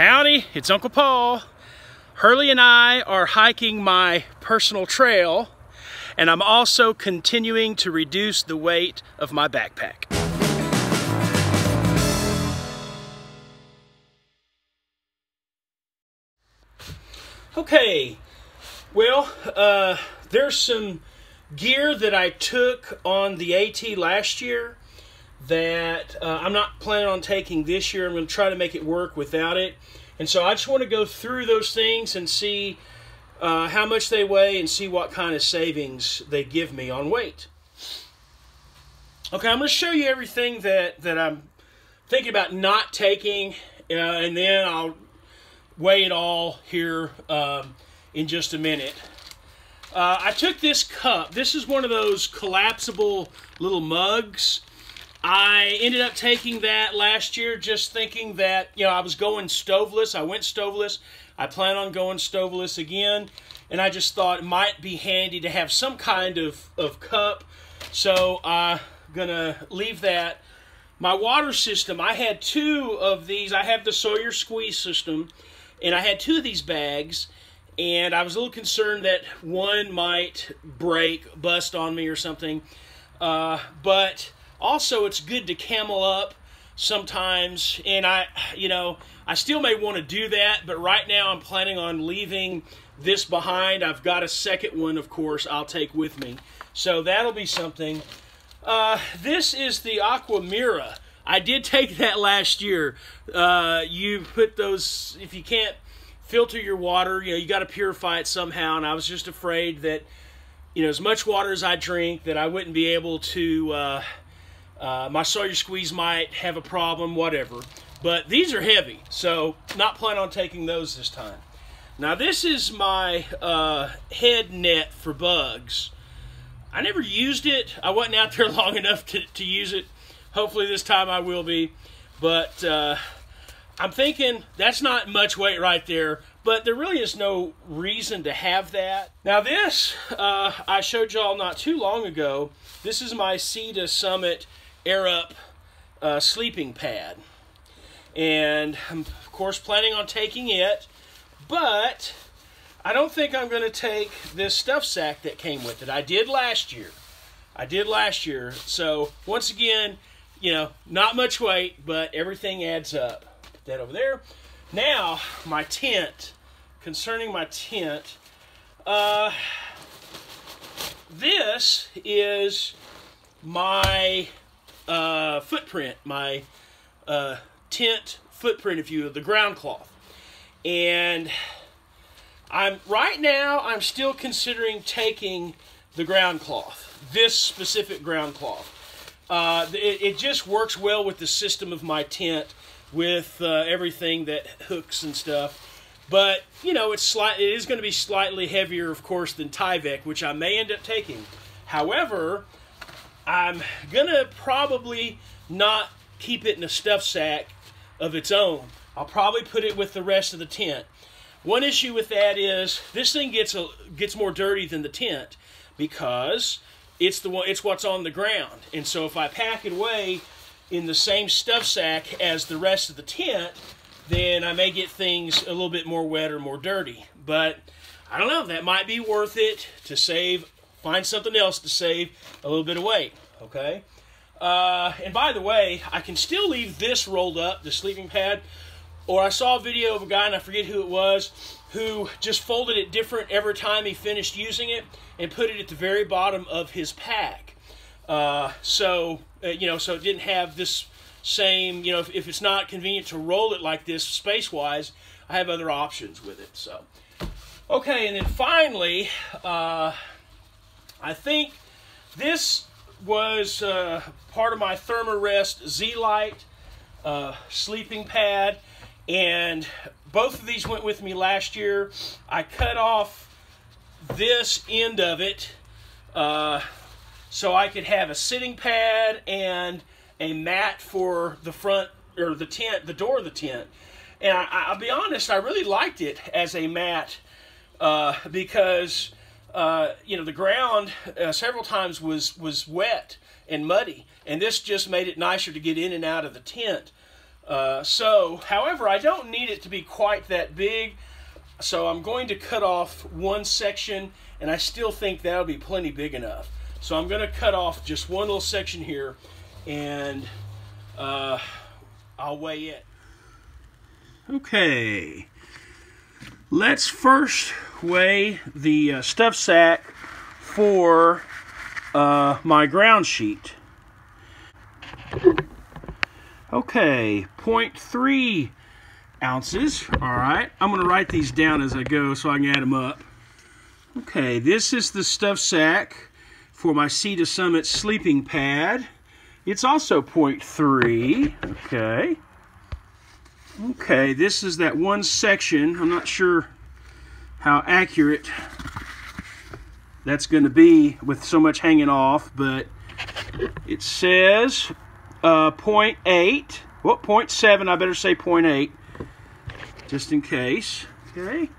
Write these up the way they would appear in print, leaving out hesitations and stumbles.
Howdy, it's Uncle Paul. Hurley and I are hiking my personal trail, and I'm also continuing to reduce the weight of my backpack. Okay, well, there's some gear that I took on the AT last year that I'm not planning on taking this year. I'm going to try to make it work without it. And so I just want to go through those things and see how much they weigh and see what kind of savings they give me on weight. Okay, I'm going to show you everything that I'm thinking about not taking, and then I'll weigh it all here in just a minute. I took this cup. This is one of those collapsible little mugs. I ended up taking that last year just thinking that, you know, I was going stoveless. I went stoveless. I plan on going stoveless again. And I just thought it might be handy to have some kind of cup. So I'm going to leave that. My water system, I had two of these. I have the Sawyer squeeze system. And I had two of these bags. And I was a little concerned that one might break, bust on me or something. But also, it's good to camel up sometimes, and I still may want to do that, but right now I'm planning on leaving this behind. I've got a second one, of course, I'll take with me. So that'll be something. This is the Aqua Mira. I did take that last year. You put those, if you can't filter your water, you got to purify it somehow, and I was just afraid that, as much water as I drink, that I wouldn't be able to... my Sawyer squeeze might have a problem, whatever. But these are heavy, so not planning on taking those this time. Now this is my head net for bugs. I never used it. I wasn't out there long enough to use it. Hopefully this time I will be. But I'm thinking that's not much weight right there. But there really is no reason to have that. Now this, I showed y'all not too long ago. This is my Sea to Summit Air Up sleeping pad, and I'm of course planning on taking it, but I don't think I'm going to take this stuff sack that came with it. I did last year, so once again, not much weight, but everything adds up. Put that over there. Now my tent, concerning my tent, this is my footprint, my tent footprint, if you will, the ground cloth. And right now I'm still considering taking the ground cloth, this specific ground cloth. It just works well with the system of my tent, with everything that hooks and stuff. But it is going to be slightly heavier, of course, than Tyvek, which I may end up taking. However, I'm going to probably not keep it in a stuff sack of its own. I'll probably put it with the rest of the tent. One issue with that is this thing gets more dirty than the tent because it's what's on the ground. And so if I pack it away in the same stuff sack as the rest of the tent, then I may get things a little bit more wet or more dirty. But I don't know, that might be worth it to find something else to save a little bit of weight, okay? And by the way, I can still leave this rolled up, the sleeping pad, or I saw a video of a guy, and I forget who it was, who just folded it different every time he finished using it and put it at the very bottom of his pack. So it didn't have this same, if it's not convenient to roll it like this space-wise, I have other options with it, so. Okay, and then finally, I think this was part of my Thermarest Z-Lite sleeping pad, and both of these went with me last year. I cut off this end of it so I could have a sitting pad and a mat for the front, or the tent, the door of the tent. And I'll be honest, I really liked it as a mat because the ground several times was wet and muddy, and this just made it nicer to get in and out of the tent. However, I don't need it to be quite that big, so I'm going to cut off one section, and I still think that'll be plenty big enough. So I'm going to cut off just one little section here, and I'll weigh it. Okay, let's first weigh the stuff sack for my ground sheet. Okay, 0.3 ounces. All right, I'm going to write these down as I go so I can add them up. Okay, this is the stuff sack for my Sea to Summit sleeping pad. It's also 0.3. Okay. Okay, this is that one section. I'm not sure how accurate that's going to be with so much hanging off, but it says 0.8. Well, 0.7. I better say 0.8, just in case. Okay.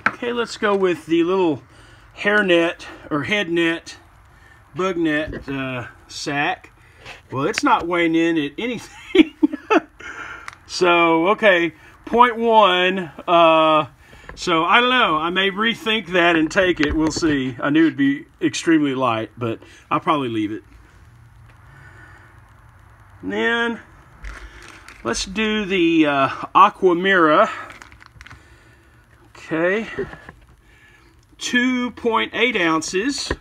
Okay, let's go with the little hairnet or head net, bug net sack. Well, it's not weighing in at anything. So, okay, 0.1. So, I don't know. I may rethink that and take it. We'll see. I knew it'd be extremely light, but I'll probably leave it. And then, let's do the Aqua Mira. Okay. 2.8 ounces.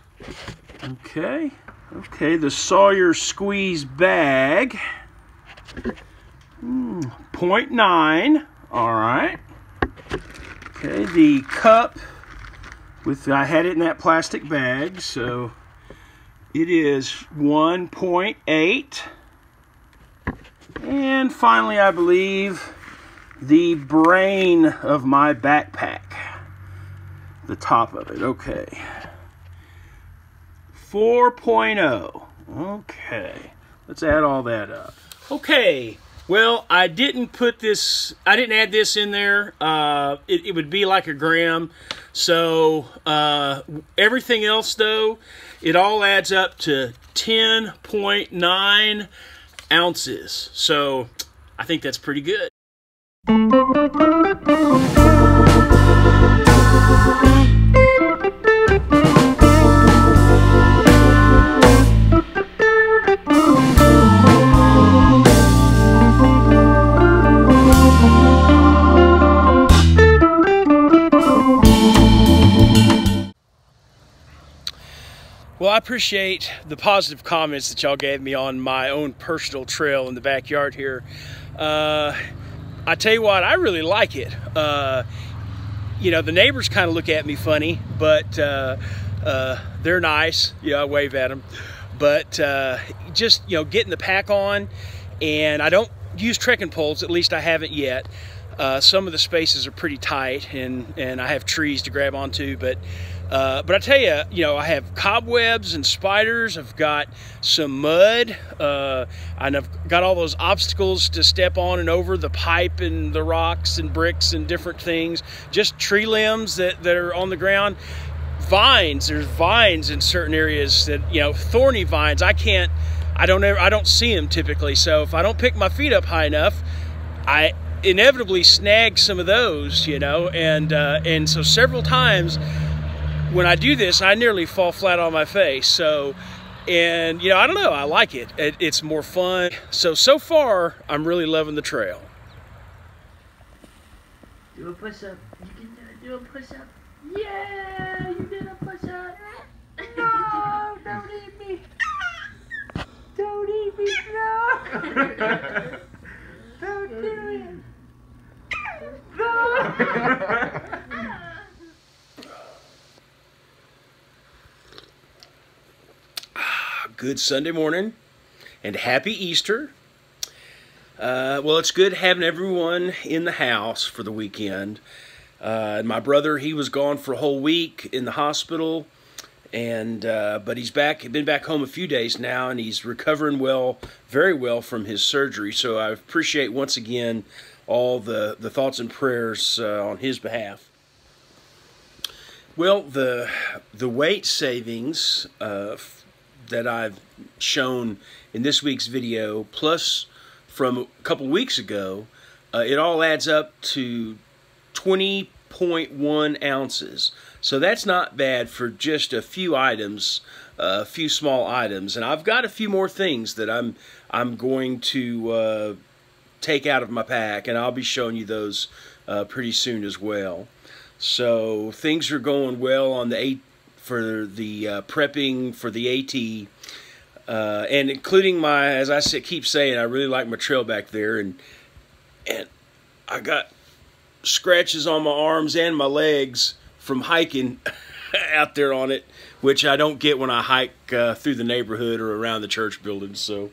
Okay. Okay, the Sawyer Squeeze bag. 0.9. All right. Okay, the cup I had it in that plastic bag, so it is 1.8. And finally, I believe the brain of my backpack, the top of it. Okay. 4.0. Okay, let's add all that up. Okay, well, I didn't add this in there. It would be like a gram. So everything else, though, it all adds up to 10.9 ounces. So I think that's pretty good. Well, I appreciate the positive comments that y'all gave me on my own personal trail in the backyard here. I tell you what, I really like it. You know, the neighbors kind of look at me funny, but they're nice. Yeah, I wave at them. But just, you know, getting the pack on, and I don't use trekking poles, at least I haven't yet. Some of the spaces are pretty tight, and I have trees to grab onto, but I tell you, you know, I have cobwebs and spiders. I've got some mud, and I've got all those obstacles to step on and over, the pipe and the rocks and bricks and different things, just tree limbs that are on the ground. Vines, there's vines in certain areas that, you know, thorny vines. I don't see them typically. So if I don't pick my feet up high enough, I inevitably snag some of those, you know, and so several times when I do this, I nearly fall flat on my face. So, and you know, I don't know, I like it. It's more fun. So far, I'm really loving the trail. Do a push-up. You can do a push-up. Yeah, you did a push-up. No, don't eat me. Don't eat me, no. Don't do it. No. Good Sunday morning and happy Easter. Well, it's good having everyone in the house for the weekend. And my brother, he was gone for a whole week in the hospital, and but he's back. Been back home a few days now, and he's recovering well, very well from his surgery. So I appreciate once again all the thoughts and prayers on his behalf. Well, the weight savings that I've shown in this week's video, plus from a couple weeks ago, it all adds up to 20.1 ounces. So that's not bad for just a few items, a few small items. And I've got a few more things that I'm going to take out of my pack, and I'll be showing you those pretty soon as well. So things are going well on the prepping for the AT, and including my, as I keep saying, I really like my trail back there, and I got scratches on my arms and my legs from hiking out there on it, which I don't get when I hike through the neighborhood or around the church building. So,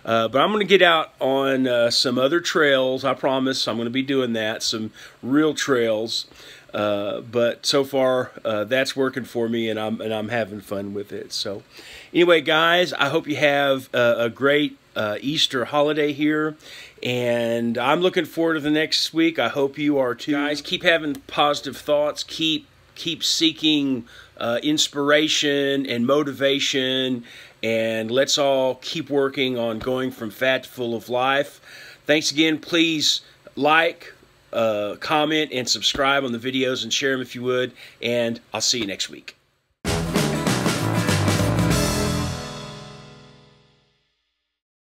but I'm going to get out on some other trails. I promise I'm going to be doing that, some real trails. But so far, that's working for me, and I'm having fun with it. So, anyway, guys, I hope you have a great Easter holiday here, and I'm looking forward to the next week. I hope you are too. Guys, keep having positive thoughts. Keep seeking inspiration and motivation, and let's all keep working on going from fat to full of life. Thanks again. Please like, comment, and subscribe on the videos, and share them if you would, and I'll see you next week.